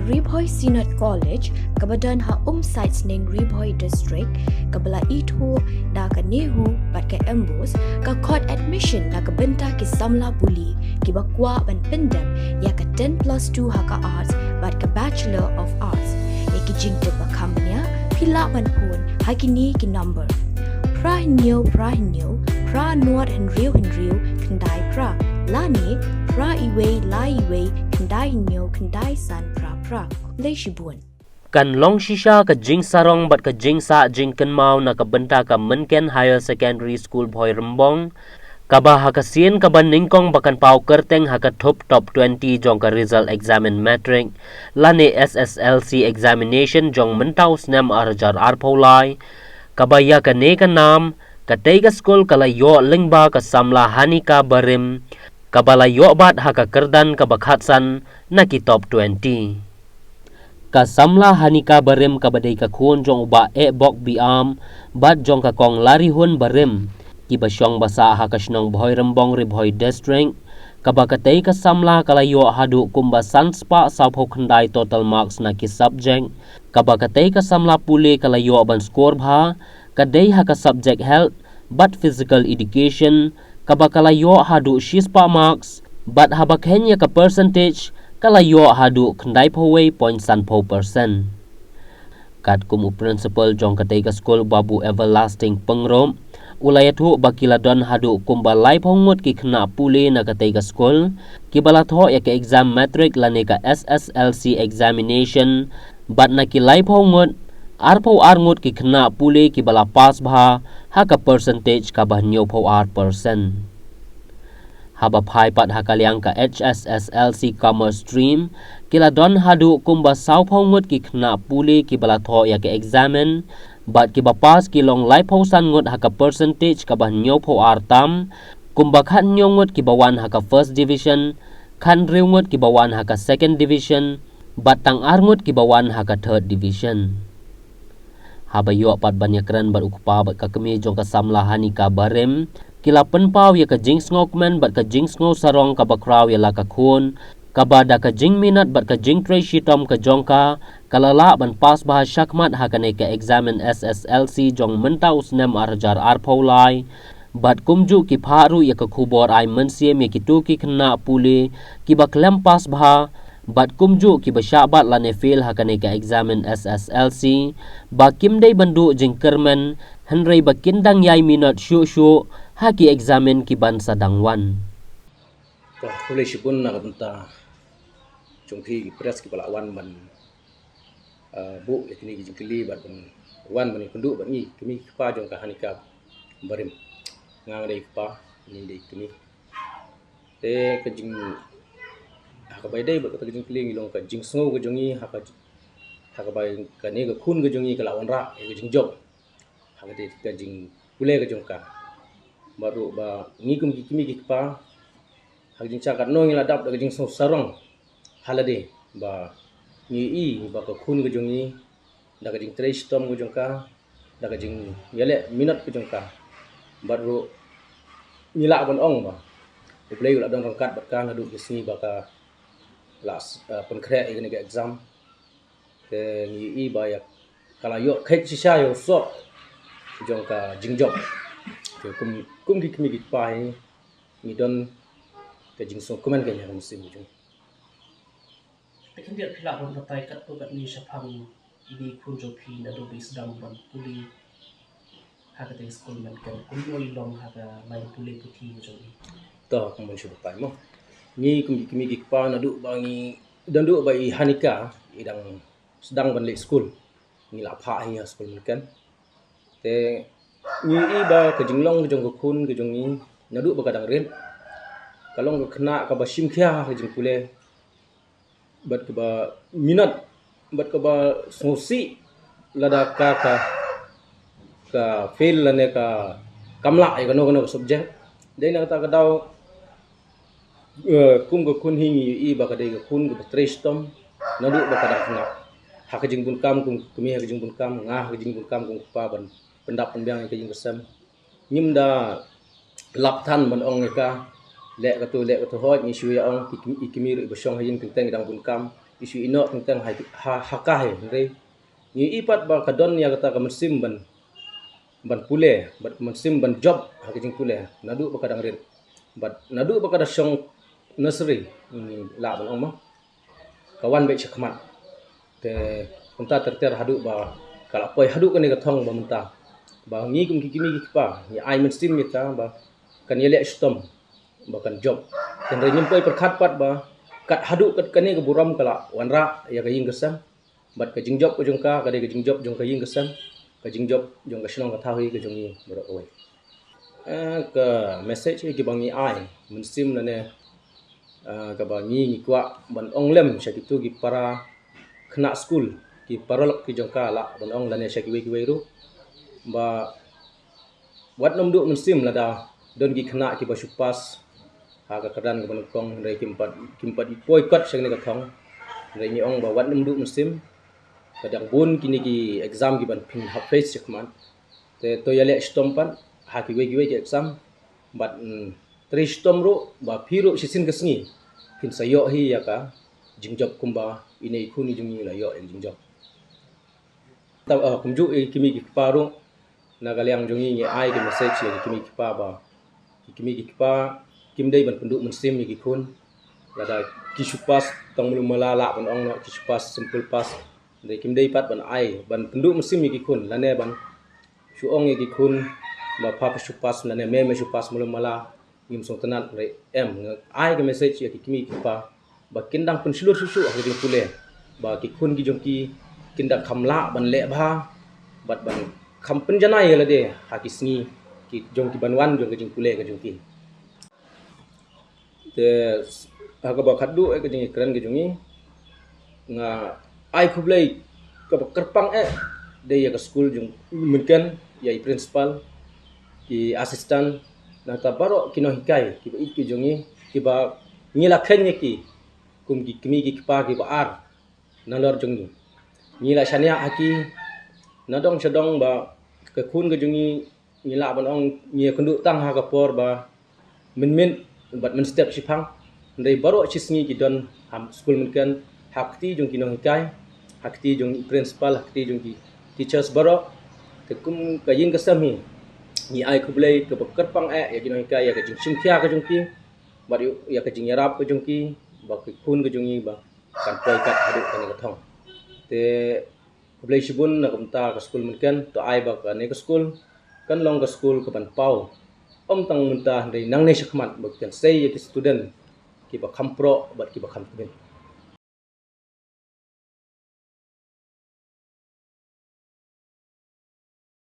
Ribhoi Sinat College kabadan ha sites ning Ribhoi District kabala itu da ka nehu bat ka embos ka court admission na ka benta ki samla buli ki bakwa ban pendam ya ka 10+2 ha ka arts bat ka Bachelor of Arts ya ki jingte ba kambnya pila ban pun ha ki ni ki number pra nuat henriu kendai pra lani pra iwe la iwe kendai nyo kendai san pra le shibun kan long shisha ka jing sarong bat ka jing sa jing kan mau na ka benta ka Menken Higher Secondary School Bhoi Rembong ka ba ha ka sien ka ban ningkong bakan pau kerteng ha ka top 20 jong ka result examen matric lani SSLC examination jong mentau snam arjar arpolai ka ba ya ka ne ka nam ka teiga school kala yo lingba ka samla hanika barim kabala yo bat ha ka kerdan ka bakhatsan na ki top 20 ka samla hanika barim ka badai ka khun jong ba e bok bi am bat jong ka kong lari hun barim ki basyong basa ha ka snong Bhoi Rembong Ribhoi District ka ba ka tei ka samla kala yo hadu kumba sanspa sa phokhandai total marks na ki subject ka ba ka tei ka samla pule kala yo ban score bha kadai ha ka subject health but physical education kabakala yo hadu shispa marks but habakhenya ka percentage kala yo hadu khandai phawai 0.4% kat kum principal jong katai ka school babu everlasting pengrom ulayathu bakila don hadu kumba lai phongot ki khna pule na katai ka school kibala tho ya ka exam matric lane ka SSLC examination but na ki lai phongot arpo arngot ki khna pule ki bala pass bha ha ka percentage ka bah nyo pho art percent haba phai pat ha kalyang ka HSSLC commerce stream kila don hadu kumba sau phongot ki khna pule ki bala tho ya ka examen but ki ba pass ki long lai pho san ngot ha ka percentage ka bah nyo pho art tam kumba khan nyo ngot ki bawan ha ka first division khan rew ngot ki bawan ha ka second division but tang arngot ki bawan ha ka third division haba yo pat banyakran bar ukpa bat ka kemi jong ka samla hanika barem kila penpau ya ka jing ngokmen bat ka jing ngo sarong ka bakraw ya la ka khun ka bada ka jing minat bat ka jing tre shitom ka jongka kalala ban pas bah shakmat ha ka ne ka examen SSLC jong mentau snem arjar arpolai bat kumju ki pharu ya ka khubor ai mensie me ki tu ki khna pule ki baklem pas bha bat kumju ki bashabat lane fail ha kane ka examen SSLC ba kimdei bandu jingkermen henrei ba kindang yai minot shu ha ki examen ki ban sadangwan ta kule shipun na banta chungthi press ki balawan ban bu yakini ki jingkili bat ban wan ban kundu ban ni kimi pa jong ka hanika barim ngang dei pa ni dei kimi te ka jing hakabai dai ba ka jing kling long ka jing sngo ka jongi hakabai ka ne ka khun ka jongi ka lawan ra ka jing job hakade ka jing pule ka jongka baru ba ngi kum kimi ki pa hak jing cha ka no ngi ladap ka jing so sarong halade ba ngi i ba ka khun ka jongi da ka jing trace tom ka jongka da ka jing yale minat ka jongka baru nila ban ong ba play la dong rangkat bat ka ngadu ki sini ba ka las penkret ini ke exam ke ngi bayak kala yo khet sisa yo so jong ka jingjob ke kum ki kimi ki pai ni don ke jing so komen ke nya musim jong tekan dia pila bon patai kat to kat ni sapang ini kun jo phi na do bis dam ban puli ha ka te school man kan kun yo long ha ka mai puli puthi jo to kum bon shu pai mo ni kum kimi ki pa na du bangi dan du bai hanika idang sedang ban le school ni la pha hi school kan te ni i ba ka jinglong jong ko khun ke jong ni na du ba ka dang ren kalong ka khna ka ba sim khia ka jing pule bat ka ba minat bat ka ba sosi lada ka fail la ne ka kamla ai ka no subject dei na ta ka daw kum ko kun hingi i ba ka dei ka kun ko trace tom na du ba ka dak na ha ka jing bun kam kum kumi ha ka jing bun kam nga ka jing bun kam kum pa ban pendap penbiang ka jing kesam nyim da lap than ban ong ka le ka tu hoj ni shu ya ong ki kimi ru ba shong ha jing teng dang bun kam isu ino tentang hakah re ni ipat ba kadon ya kata kemesim ban pule bat mesim ban job hakijing pule nadu ba kadang rin bat nadu ba kada syong nursery ni la ban oma kawan baik cakmat te kunta terter hadu ba kala poi hadu kan ga thong ba munta ba ngi kum kimi pa ni ai mesim mita ba kan yele stom ba kan job kan re nyempoi perkhat pat ba kat hadu kat kani ke buram kala wanra ya ka ying kesam bat ka jing job ko jongka ka de ka jing job jong ka ying kesam ka jing job jong ka shnong ka thawi ka jong ni borok oi ka message ki bangi ai munsim na ne ka bangi ni kwa ban onglem sha kitu ki para khna school ki paralok ki jongka la ban ong la ne sha ki we ru ba wat nom du munsim la da don ki khna ki ba supas ha ka kadan ka banukong re kimpat ipoi kat sang ne ka thong re ni ong ba wat nom du musim kadang bun kini ki exam ki ban pin ha face chekman te to yale stompan ha ki we ki exam bat tri stom ro ba phiru sisin kesngi pin sayo hi ya ka jingjob kumba ine khuni jungi la yo jingjob ta kumju kimi ki paru na galyang jungi nge ai ki message ki kimi ki pa ba kimi ki pa kim dei ban penduk musim ni kun lada kisupas tong belum malala ban ong kisupas simple pas dei kim dei pat ban ai ban penduk musim ni kun lane ban su ong ni kun ba pa kisupas lane me supas belum mala ngim song tenat re em ai ke message ki kimi ki pa ba kindang pen sulur susu ha di pule ba ki kun ki jong ki kindak khamla ban le ba bat ban kham penjanai la de ha ki sngi ki jong ki banwan jong ki jing pule ka jong ki te aga ba khaddu e ke jing kran ke jungi nga ai khublai ka kerpang de ya ke school jung mungkin ya principal ki assistant na ta baro kino hikai ki ba ik ke jungi ki ba ngila khen ki kum ki kimi ki pa ki ba ar na lor jungi ngila shania haki na dong chadong ba ke khun ke jungi ngila ban ong ngie kundu tang ha ka por ba min bat men step sipang ndai baro chisngi ki don ham school mungkin hakti jong ki nong hikai hakti jong principal hakti jong ki teachers baro te kum ka yin ka sami ni ai khublei ka bakar pang ya ki nong hikai ya ka jing simkhya ka jong ki bar ya ka jing yarap ka jong ki ba ki khun ka jong ba kan poi kat hadu ka ni ka thong te khublei sibun na kumta ka school mungkin to ai ba ka ne ka school kan long ka school ka ban pau om tang munta dei nang ne shakmat bakkan sei ya ki student ki ba khampro bat ki ba khampen